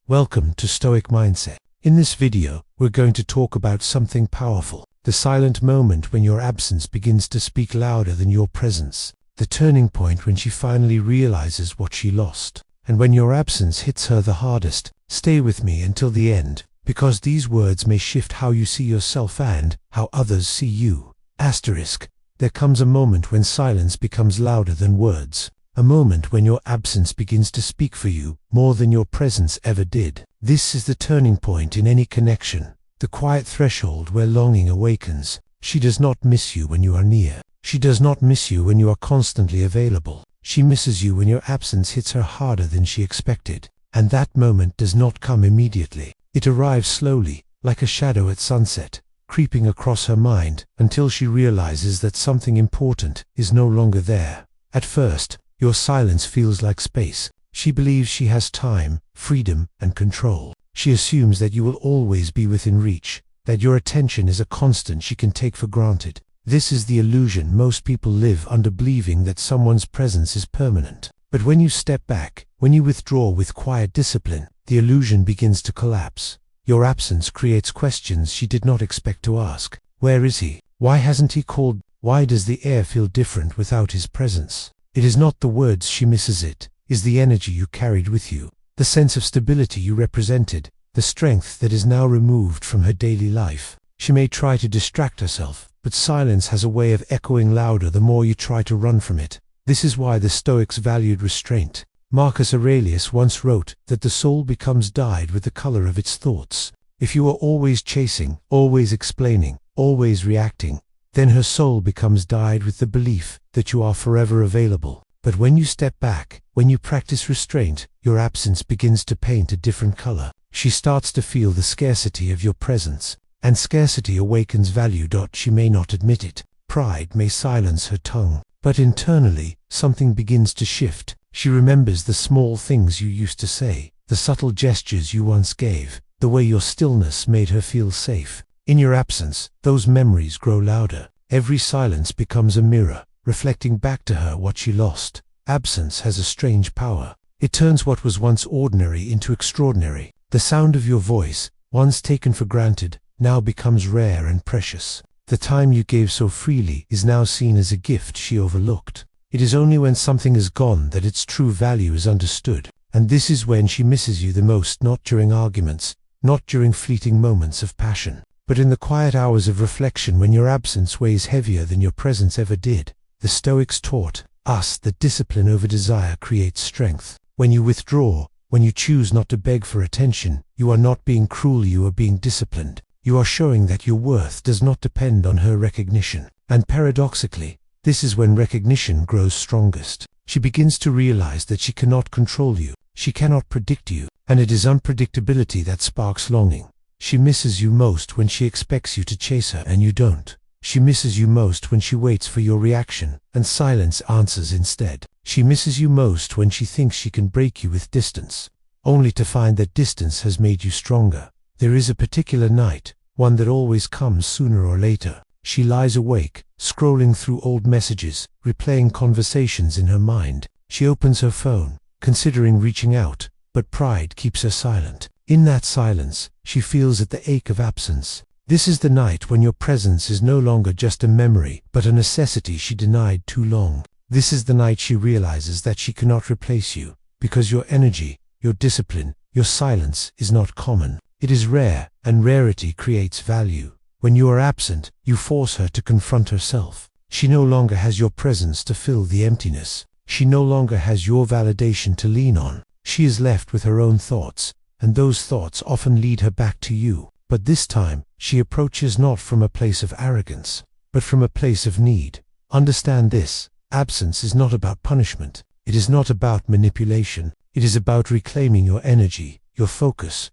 Welcome to Stoic Mindset. In this video, we're going to talk about something powerful. The silent moment when your absence begins to speak louder than your presence. The turning point when she finally realizes what she lost. And when your absence hits her the hardest. Stay with me until the end, because these words may shift how you see yourself and how others see you. Asterisk. There comes a moment when silence becomes louder than words. A moment when your absence begins to speak for you more than your presence ever did. This is the turning point in any connection, the quiet threshold where longing awakens. She does not miss you when you are near. She does not miss you when you are constantly available. She misses you when your absence hits her harder than she expected. And that moment does not come immediately. It arrives slowly, like a shadow at sunset, creeping across her mind until she realizes that something important is no longer there. At first, your silence feels like space. She believes she has time, freedom, and control. She assumes that you will always be within reach, that your attention is a constant she can take for granted. This is the illusion most people live under, believing that someone's presence is permanent. But when you step back, when you withdraw with quiet discipline, the illusion begins to collapse. Your absence creates questions she did not expect to ask. Where is he? Why hasn't he called? Why does the air feel different without his presence? It is not the words she misses, it is the energy you carried with you, the sense of stability you represented, the strength that is now removed from her daily life. She may try to distract herself, but silence has a way of echoing louder the more you try to run from it. This is why the Stoics valued restraint. Marcus Aurelius once wrote that the soul becomes dyed with the color of its thoughts. If you are always chasing, always explaining, always reacting, then her soul becomes dyed with the belief that you are forever available. But when you step back, when you practice restraint, your absence begins to paint a different color. She starts to feel the scarcity of your presence, and scarcity awakens value. She may not admit it. Pride may silence her tongue, but internally, something begins to shift. She remembers the small things you used to say, the subtle gestures you once gave, the way your stillness made her feel safe. In your absence, those memories grow louder. Every silence becomes a mirror, reflecting back to her what she lost. Absence has a strange power. It turns what was once ordinary into extraordinary. The sound of your voice, once taken for granted, now becomes rare and precious. The time you gave so freely is now seen as a gift she overlooked. It is only when something is gone that its true value is understood. And this is when she misses you the most, not during arguments, not during fleeting moments of passion, but in the quiet hours of reflection when your absence weighs heavier than your presence ever did. The Stoics taught us that discipline over desire creates strength. When you withdraw, when you choose not to beg for attention, you are not being cruel, you are being disciplined. You are showing that your worth does not depend on her recognition. And paradoxically, this is when recognition grows strongest. She begins to realize that she cannot control you, she cannot predict you, and it is unpredictability that sparks longing. She misses you most when she expects you to chase her and you don't. She misses you most when she waits for your reaction and silence answers instead. She misses you most when she thinks she can break you with distance, only to find that distance has made you stronger. There is a particular night, one that always comes sooner or later. She lies awake, scrolling through old messages, replaying conversations in her mind. She opens her phone, considering reaching out, but pride keeps her silent. In that silence, she feels at the ache of absence. This is the night when your presence is no longer just a memory, but a necessity she denied too long. This is the night she realizes that she cannot replace you, because your energy, your discipline, your silence is not common. It is rare, and rarity creates value. When you are absent, you force her to confront herself. She no longer has your presence to fill the emptiness. She no longer has your validation to lean on. She is left with her own thoughts, and those thoughts often lead her back to you. But this time, she approaches not from a place of arrogance, but from a place of need. Understand this: absence is not about punishment. It is not about manipulation. It is about reclaiming your energy, your focus,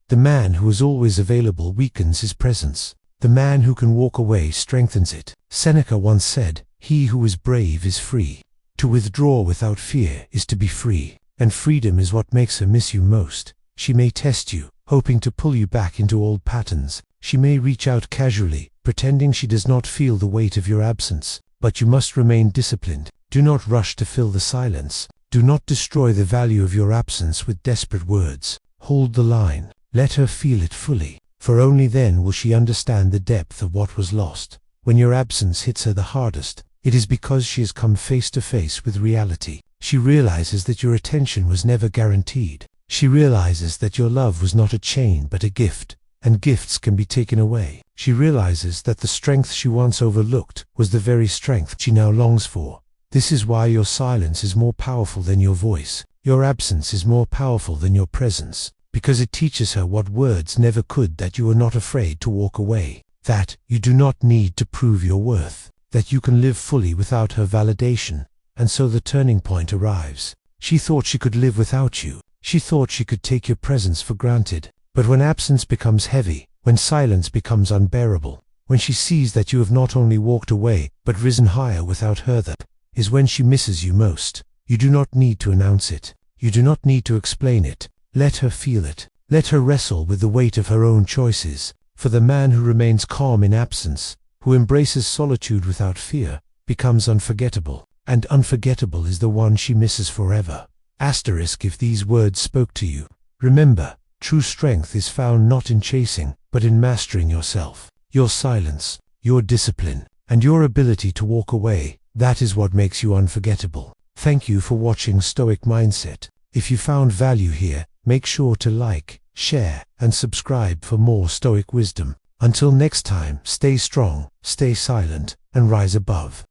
The man who is always available weakens his presence. The man who can walk away strengthens it. Seneca once said, "He who is brave is free." To withdraw without fear is to be free. And freedom is what makes her miss you most. She may test you, hoping to pull you back into old patterns. She may reach out casually, pretending she does not feel the weight of your absence. But you must remain disciplined. Do not rush to fill the silence. Do not destroy the value of your absence with desperate words. Hold the line. Let her feel it fully, for only then will she understand the depth of what was lost. When your absence hits her the hardest, it is because she has come face to face with reality. She realizes that your attention was never guaranteed. She realizes that your love was not a chain but a gift, and gifts can be taken away. She realizes that the strength she once overlooked was the very strength she now longs for. This is why your silence is more powerful than your voice. Your absence is more powerful than your presence, because it teaches her what words never could, that you are not afraid to walk away, that you do not need to prove your worth, that you can live fully without her validation. And so the turning point arrives. She thought she could live without you. She thought she could take your presence for granted. But when absence becomes heavy, when silence becomes unbearable, when she sees that you have not only walked away, but risen higher without her, that is when she misses you most. You do not need to announce it. You do not need to explain it. Let her feel it. Let her wrestle with the weight of her own choices. For the man who remains calm in absence, who embraces solitude without fear, becomes unforgettable. And unforgettable is the one she misses forever. Asterisk if these words spoke to you. Remember, true strength is found not in chasing, but in mastering yourself. Your silence, your discipline, and your ability to walk away, that is what makes you unforgettable. Thank you for watching Stoic Mindset. If you found value here, make sure to like, share, and subscribe for more Stoic wisdom. Until next time, stay strong, stay silent, and rise above.